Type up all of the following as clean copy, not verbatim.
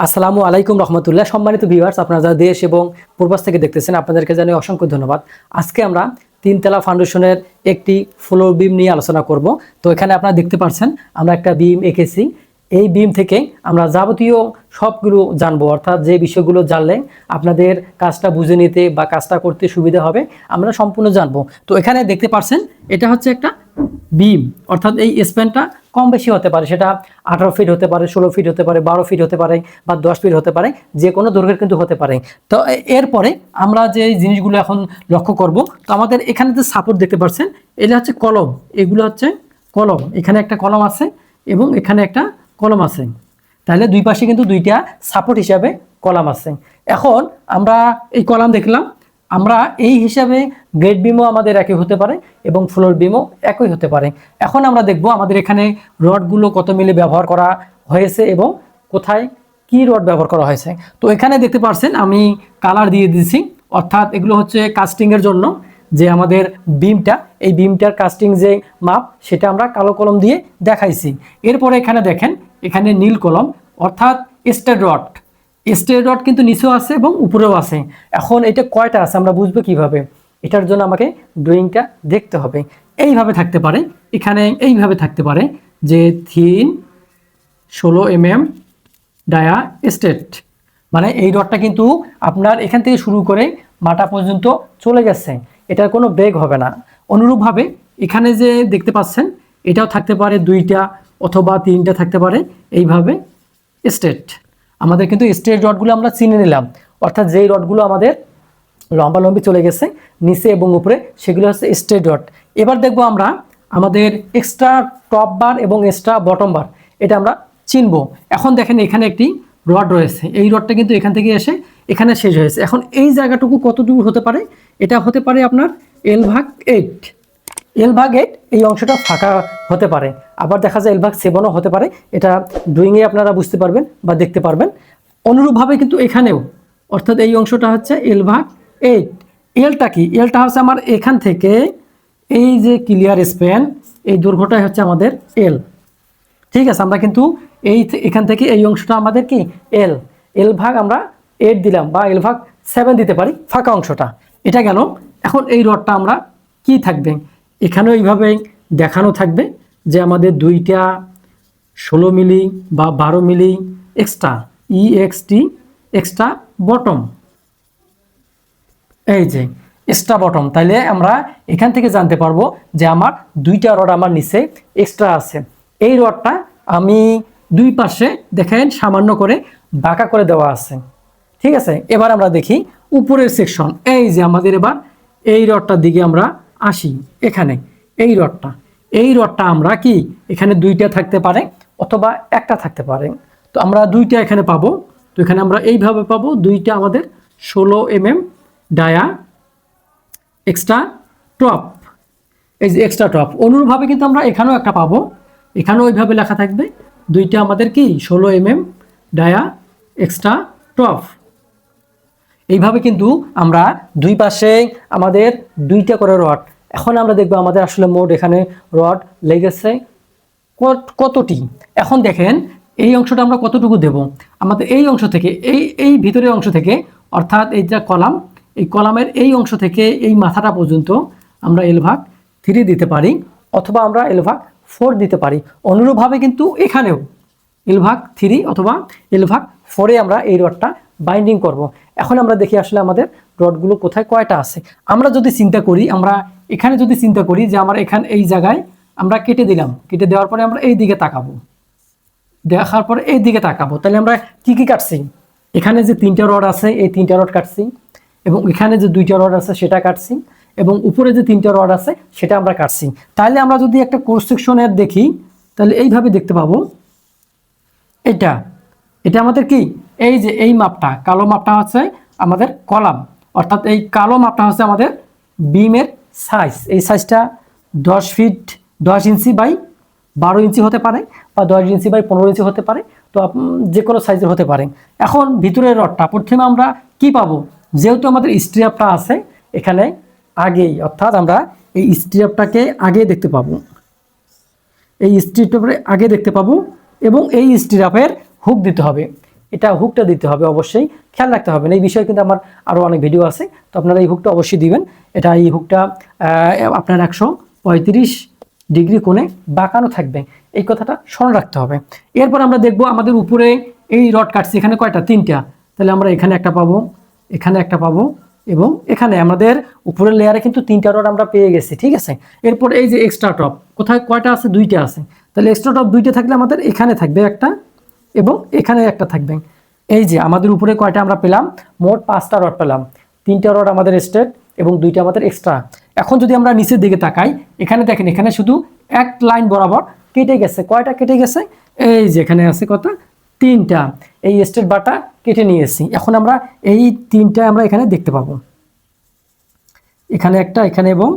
আসসালামু আলাইকুম রহমতুল্লাহ। সম্মানিত ভিউয়ার্স, আপনারা যারা দেশ এবং প্রবাস থেকে দেখতেছেন আপনাদেরকে জানাই অসংখ্য ধন্যবাদ। আজকে আমরা তিনতলা ফাউন্ডেশনের একটি ফ্লোর বিম নিয়ে আলোচনা করব। তো এখানে আপনারা দেখতে পাচ্ছেন আমরা একটা বিম এঁকেছি। এই বিম থেকে আমরা যাবতীয় সবগুলো জানবো, অর্থাৎ যে বিষয়গুলো জানলে আপনাদের কাজটা বুঝে নিতে বা কাজটা করতে সুবিধা হবে আমরা সম্পূর্ণ জানবো। তো এখানে দেখতে পাচ্ছেন এটা হচ্ছে একটা বিম, অর্থাৎ এই স্প্যানটা কম বেশি হতে পারে, সেটা 18 ফিট হতে পারে, 16 ফিট হতে পারে, 12 ফিট হতে পারে বা 10 ফিট হতে পারে, যে কোনো দৈর্ঘ্যের কিন্তু হতে পারে। তো এরপরে আমরা যে জিনিসগুলো এখন লক্ষ্য করব, তো আমাদের এখানে যে সাপোর্ট দেখতে পাচ্ছেন এটা হচ্ছে কলম, এগুলো হচ্ছে কলম। এখানে একটা কলম আছে এবং এখানে একটা কলম আছে, তাহলে দুই পাশে কিন্তু দুইটা সাপোর্ট হিসাবে কলাম আছে। এখন আমরা এই কলাম দেখলাম, আমরা এই হিসাবে গ্রেড বিমও আমাদের একই হতে পারে এবং ফ্লোর বিমও একই হতে পারে। এখন আমরা দেখব আমাদের এখানে রডগুলো কত মিলি ব্যবহার করা হয়েছে এবং কোথায় কি রড ব্যবহার করা হয়েছে। তো এখানে দেখতে পাচ্ছেন আমি কালার দিয়ে দিয়েছি, অর্থাৎ এগুলো হচ্ছে কাস্টিংয়ের জন্য যে আমাদের বিমটা, এই বিমটার কাস্টিং যে মাপ সেটা আমরা কালো কলম দিয়ে দেখাইছি। এরপরে এখানে দেখেন এখানে নীল কলম, অর্থাৎ স্টেড রড। স্টেড রড কিন্তু নিচেও আছে এবং উপরেও আছে। এখন এটা কয়টা আছে আমরা বুঝবো কিভাবে? এটার জন্য আমাকে ড্রয়িংটা দেখতে হবে। এইভাবে থাকতে পারে, এখানে এইভাবে থাকতে পারে যে থিন 16 mm ডায়া স্টেট, মানে এই রডটা কিন্তু আপনার এখান থেকে শুরু করে মাথা পর্যন্ত চলে গেছে, এটার কোনো ব্রেক হবে না। অনুরূপভাবে এখানে যে দেখতে পাচ্ছেন এটাও থাকতে পারে, দুইটা অথবা তিনটা থাকতে পারে এইভাবে স্ট্রেট। আমাদের কিন্তু স্ট্রেট রডগুলো আমরা চিনে নিলাম, অর্থাৎ যেই রডগুলো আমাদের লম্বালম্বি চলে গেছে নিচে এবং উপরে সেগুলো হচ্ছে স্ট্রেট রড। এবার দেখব আমরা আমাদের এক্সট্রা টপ বার এবং এক্সট্রা বটম বার, এটা আমরা চিনব। এখন দেখেন এখানে একটি রড রয়েছে, এই রডটা কিন্তু এখান থেকে এসে এখানে শেষ হয়েছে। এখন এই জায়গাটুকু কতটুকু হতে পারে? এটা হতে পারে আপনার L/8। L/8 এই অংশটা ফাঁকা হতে পারে, আবার দেখা যায় L/7ও হতে পারে। এটা ড্রয়িংয়ে আপনারা বুঝতে পারবেন বা দেখতে পারবেন। অনুরূপভাবে কিন্তু এখানেও, অর্থাৎ এই অংশটা হচ্ছে L/8। এলটা কি? এলটা হচ্ছে আমার এখান থেকে এই যে ক্লিয়ার স্প্যান, এই দৈর্ঘ্যটাই হচ্ছে আমাদের এল। ঠিক আছে, আমরা কিন্তু এখান থেকে এই অংশটা আমাদের কি L/8 আমরা 8 দিলাম বা L/7 দিতে পারি ফাঁকা অংশটা, এটা গেল। এখন এই রডটা আমরা কি থাকবে, এখানেও এইভাবে দেখানো থাকবে যে আমাদের দুইটা 16 মিলি বা 12 মিলি এক্সট্রা এক্সট্রা বটম, এই যে এক্সট্রা বটম। তাইলে আমরা এখান থেকে জানতে পারবো যে আমার দুইটা রড আমার নিচে এক্সট্রা আছে। এই রডটা আমি দুই পাশে দেখেন সামান্য করে বাঁকা করে দেওয়া আছে। ঠিক আছে, এবার আমরা দেখি উপরের সেকশন। এই যে আমাদের এবার এই রডটার দিকে আমরা আসি। এখানে এই রডটা আমরা কি এখানে দুইটা থাকতে পারে অথবা একটা থাকতে পারে। তো আমরা দুইটা এখানে পাবো। তো এখানে আমরা এইভাবে পাবো দুইটা আমাদের 16 mm ডায়া এক্সট্রা টপ, এই যে এক্সট্রা টপ। অনুরূপভাবে কিন্তু আমরা এখানেও একটা পাবো, এখানেও ওইভাবে লেখা থাকবে দুইটা আমাদের কি 16 mm ডায়া এক্সট্রা টপ। এইভাবে কিন্তু আমরা দুই পাশে আমাদের দুইটা করে রড। এখন আমরা দেখবো আমাদের আসলে মোট এখানে রড লেগেছে কতটি। এখন দেখেন এই অংশটা আমরা কতটুকু দেব, আমাদের এই অংশ থেকে এই ভিতরের অংশ থেকে, অর্থাৎ এই যে কলাম, এই কলামের এই অংশ থেকে এই মাথাটা পর্যন্ত আমরা L/3 দিতে পারি অথবা আমরা L/4 দিতে পারি। অনুরূপভাবে কিন্তু এখানেও L/3 অথবা L/4 আমরা এই রডটা বাইন্ডিং করব। এখন আমরা দেখি আসলে আমাদের রডগুলো কোথায় কয়টা আছে। আমরা যদি চিন্তা করি, আমরা এখানে যদি চিন্তা করি যে আমার এখানে এই জায়গায় আমরা কেটে দিলাম, কেটে দেওয়ার পরে আমরা এই দিকে তাকাবো, দেখার পরে এই দিকে তাকাবো, তাহলে আমরা কি কি কাটছি? এখানে যে তিনটা রড আছে এই তিনটা রড কাটছি, এবং এখানে যে দুইটা রড আছে সেটা কাটছি, এবং উপরে যে তিনটা রড আছে সেটা আমরা কাটছি। তাহলে আমরা যদি একটা ক্রস সেকশনের দেখি তাহলে এইভাবে দেখতে পাবো এটা আমাদের কি এই যে এই মাপটা, কালো মাপটা হচ্ছে আমাদের কলাম, অর্থাৎ এই কালো মাপটা হচ্ছে আমাদের বিমের সাইজ। এই সাইজটা 10 ইঞ্চি বাই 12 ইঞ্চি হতে পারে বা 10 ইঞ্চি বাই 15 ইঞ্চি হতে পারে, তো যে কোনো সাইজের হতে পারে। এখন ভিতরের রডটা প্রথমে আমরা কি পাবো? যেহেতু আমাদের স্ট্র্যাপটা আছে এখানে আগেই, অর্থাৎ আমরা এই স্ট্র্যাপটাকে আগে দেখতে পাবো, এই স্ট্র্যাপের আগে দেখতে পাবো, এবং এই স্ট্র্যাপের হুক দিতে হবে। এটা হুকটা দিতে হবে, অবশ্যই খেয়াল রাখতে হবে। এই বিষয়ে কিন্তু আমার আরও অনেক ভিডিও আছে, তো আপনারা এই হুকটা অবশ্যই দিবেন। এটা এই হুকটা আপনার 135 ডিগ্রি কোণে বাঁকানো থাকবে, এই কথাটা স্মরণ রাখতে হবে। এরপর আমরা দেখব আমাদের উপরে এই রড কাটছে, এখানে কয়টা? 3টা। তাহলে আমরা এখানে একটা পাবো, এখানে একটা পাবো, এবং এখানে আমাদের উপরের লেয়ারে কিন্তু 3টা রড আমরা পেয়ে গেছি, ঠিক আছে। এরপর এই যে এক্সট্রা টপ কোথায় কয়টা আছে? 2টা আছে। তাহলে এক্সট্রা টপ 2টা থাকলে আমাদের এখানে থাকবে একটা এবং এখানে একটা থাকবে। এই যে আমাদের উপরে কয়টা আমরা পেলাম? মোট 5টা রড পেলাম। 3টা রড আমাদের স্ট্রেট এবং 2টা আমাদের এক্সট্রা। এখন যদি আমরা নিচের দিকে তাকাই, এখানে দেখেন এখানে শুধু এক লাইন বরাবর কেটে গেছে। কয়টা কেটে গেছে? এই যে এখানে আছে কত? 3টা। এই স্ট্রেট বারটা কেটে নিয়েছি। এখন আমরা এই 3টা আমরা এখানে দেখতে পাবো, এখানে একটা, এখানে এবং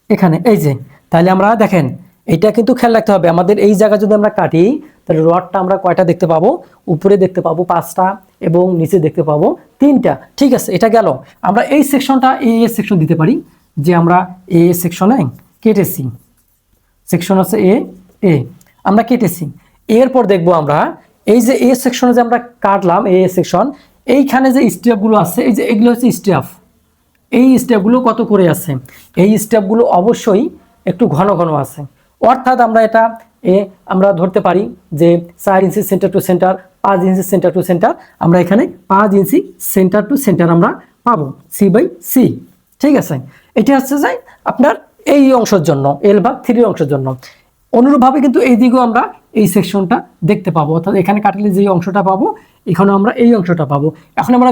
এখানে। এই যে তাহলে আমরা দেখেন এটা কিন্তু খেয়াল রাখতে হবে, আমাদের এই জায়গা যদি আমরা কাটি তাহলে রডটা আমরা কয়টা দেখতে পাবো? উপরে দেখতে পাবো 5টা এবং নিচে দেখতে পাবো 3টা, ঠিক আছে। এটা গেল। আমরা এই সেকশনটা এ সেকশন দিতে পারি, যে আমরা এ সেকশনে কেটেছি, সেকশন আছে এ আমরা কেটেছি। এরপর দেখবো আমরা এই যে এ সেকশনে যে আমরা কাটলাম এ সেকশন, এইখানে যে স্টেপগুলো আছে, এই যে এগুলো হচ্ছে স্টেপ, এই স্টেপগুলো কত করে আছে? এই স্টেপগুলো অবশ্যই একটু ঘন ঘন আছে। অর্থাৎ আমরা এটা আমরা ধরতে পারি যে 4 ইঞ্চি সেন্টার টু সেন্টার, 5 ইঞ্চি সেন্টার টু সেন্টার, আমরা এখানে 5 ইঞ্চি সেন্টার টু সেন্টার আমরা পাবো, C/C, ঠিক আছে। এটা হচ্ছে যে আপনার এই অংশের জন্য, L/3 অংশের জন্য। অনুরূপভাবে কিন্তু এই দিকেও আমরা এই সেকশনটা দেখতে পাবো, অর্থাৎ এখানে কাটলে যে অংশটা পাবো এখানে আমরা এই অংশটা পাবো। এখন আমরা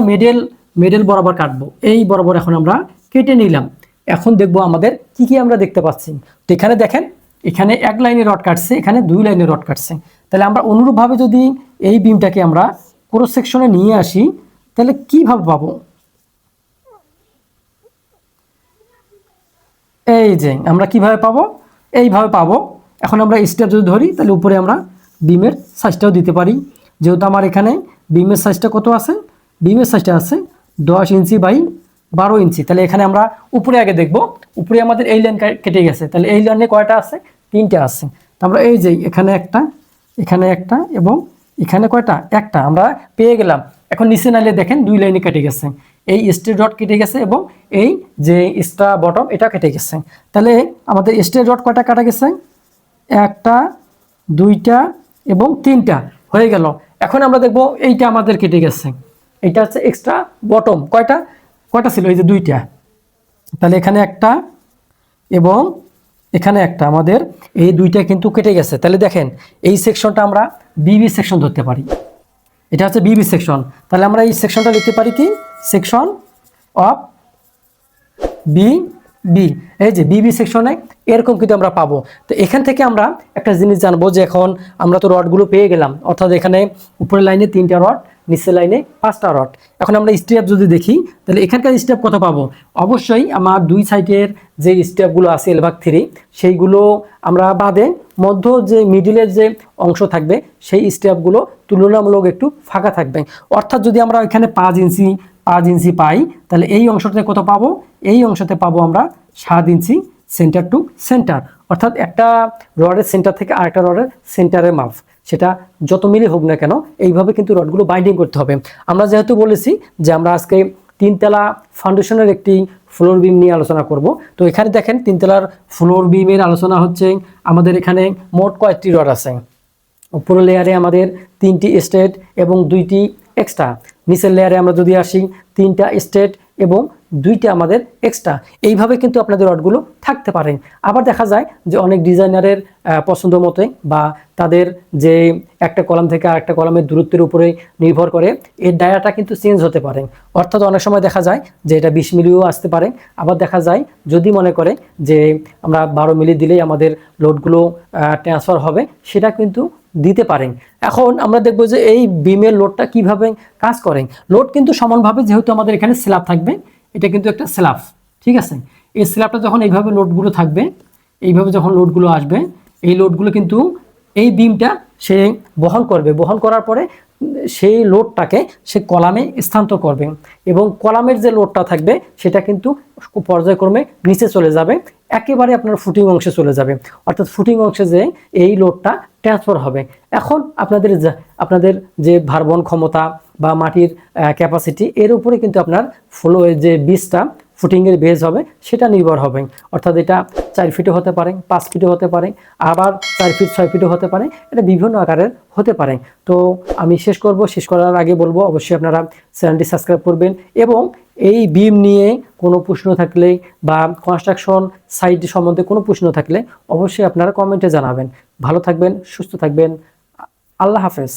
মেডেল বরাবর কাটবো, এই বরাবর এখন আমরা কেটে নিলাম। এখন দেখবো আমাদের কি কি আমরা দেখতে পাচ্ছি। তো এখানে দেখেন এখানে এক লাইনে রড কাটছে, এখানে 2 লাইনে রড কাটছে। তাহলে আমরা অনুরূপভাবে যদি এই বিমটাকে আমরা ক্রস সেকশনে নিয়ে আসি তাহলে কিভাবে পাবো? এই যে আমরা কিভাবে পাবো? এইভাবে পাবো। এখন আমরা স্টেপ যদি ধরি তাহলে উপরে আমরা বিমের সাইজটাও দিতে পারি, যেহেতু আমার এখানে বিমের সাইজটা কত আছে? বিমের সাইজটা আছে 10 ইঞ্চি বাই 12 ইঞ্চি। তাহলে এখানে আমরা উপরে আগে দেখব, উপরে আমাদের এই লাইন কেটে গেছে, তাহলে এই লাইনে কয়টা আছে? 3টা আছে। তো আমরা এই যে এখানে একটা, এখানে একটা এবং এখানে কয়টা? একটা আমরা পেয়ে গেলাম। এখন নিচে নাইলে দেখেন 2 লাইনে কেটে গেছে, এই স্ট্রেট রড কেটে গেছে এবং এই যে এক্সট্রা বটম এটা কেটে গেছে। তাহলে আমাদের স্ট্রেট রড কয়টা কাটা গেছে? একটা, 2টা এবং 3টা হয়ে গেল। এখন আমরা দেখব এইটা আমাদের কেটে গেছে, এটা হচ্ছে এক্সট্রা বটম। কয়টা ছিল? এই যে 2টা। তাহলে এখানে একটা এবং এখানে একটা, আমাদের এই 2টা কিন্তু কেটে গেছে। তাহলে দেখেন এই সেকশনটা আমরা বিবি সেকশন ধরতে পারি, এটা হচ্ছে বিবি সেকশন। তাহলে আমরা এই সেকশনটা লিখতে পারি কি? Section of B. এই যে বিবি সেকশনে এরকম কিন্তু আমরা পাবো। তো এখান থেকে আমরা একটা জিনিস জানবো, যে এখন আমরা তো রডগুলো পেয়ে গেলাম, অর্থাৎ এখানে উপরের লাইনে 3টা রড, নিচের লাইনে 5টা রড। এখন আমরা স্টেপ যদি দেখি তাহলে এখানকার স্টেপ কত পাবো? অবশ্যই আমার 2 সাইডের যে স্টেপগুলো আছে L/3 সেইগুলো আমরা বাদে মধ্য যে মিডিলের যে অংশ থাকবে সেই স্টেপগুলো তুলনামূলক একটু ফাঁকা থাকবে। অর্থাৎ যদি আমরা এখানে 5 ইঞ্চি পাই তাহলে এই অংশটাতে কত পাবো? এই অংশতে পাবো আমরা 7 ইঞ্চি সেন্টার টু সেন্টার, অর্থাৎ একটা রডের সেন্টার থেকে আরেকটা রডের সেন্টারের মাপ, সেটা যত মিলি হোক না কেন এইভাবে কিন্তু রডগুলো বাইন্ডিং করতে হবে। আমরা যেহেতু বলেছি যে আমরা আজকে 3 তলা ফাউন্ডেশনের একটি ফ্লোর বিম নিয়ে আলোচনা করব, তো এখানে দেখেন 3 তলার ফ্লোর বিমের আলোচনা হচ্ছে। আমাদের এখানে মোট কয়েকটি রড আছে? উপরের লেয়ারে আমাদের 3টি স্ট্রেট এবং 2টি এক্সট্রা, নিচের লেয়ারে আমরা যদি আসি 3টা স্ট্রেট এবং 2টা আমাদের এক্সট্রা। এইভাবে কিন্তু আপনাদের রডগুলো থাকতে পারে। আবার দেখা যায় যে অনেক ডিজাইনারের পছন্দ মতে বা তাদের যে একটা কলাম থেকে আরেকটা কলামের দূরত্বের উপরে নির্ভর করে এর ডায়াটা কিন্তু চেঞ্জ হতে পারে। অর্থাৎ অনেক সময় দেখা যায় যে এটা 20 মিলিও আসতে পারে। আবার দেখা যায় যদি মনে করে যে আমরা 12 মিলি দিলেই আমাদের লোডগুলো ট্রান্সফার হবে, সেটা কিন্তু দিতে পারেন। এখন আমরা দেখব যে এই বিমের লোডটা কিভাবে কাজ করে। লোড কিন্তু সমানভাবে, যেহেতু আমাদের এখানে স্ল্যাব থাকবে, এটা কিন্তু একটা স্ল্যাব, ঠিক আছে। এই স্ল্যাবটা যখন এইভাবে লোডগুলো থাকবে, এইভাবে যখন লোডগুলো আসবে, এই লোডগুলো কিন্তু এই বিমটা সে বহন করবে। বহন করার পরে সেই লোডটাকে সে কলামে স্থানান্তর করবে এবং কলামের যে লোডটা থাকবে সেটা কিন্তু পর্যায়ক্রমে নিচে চলে যাবে। একেবারে আপনার ফুটিং অংশে চলে যাবে, অর্থাৎ ফুটিং অংশে যে এই লোডটা ট্রান্সফার হবে। এখন আপনাদের যে ভারবহন ক্ষমতা বা মাটির ক্যাপাসিটি এর উপরে কিন্তু আপনার যে বীজটা ফুটিংয়ের বেজ হবে সেটা নির্ভর হবে। অর্থাৎ এটা 4 ফিটও হতে পারে, 5 ফিটও হতে পারে, আবার 4 ফিট 6 ফিটও হতে পারে, এটা বিভিন্ন আকারের হতে পারে। তো আমি শেষ করার আগে বলবো অবশ্যই আপনারা চ্যানেলটি সাবস্ক্রাইব করবেন, এবং এই বিম নিয়ে কোনো প্রশ্ন থাকলে বা কনস্ট্রাকশন সাইট সম্বন্ধে কোনো প্রশ্ন থাকলে অবশ্যই আপনারা কমেন্টে জানাবেন। ভালো থাকবেন, সুস্থ থাকবেন, আল্লাহ হাফেজ।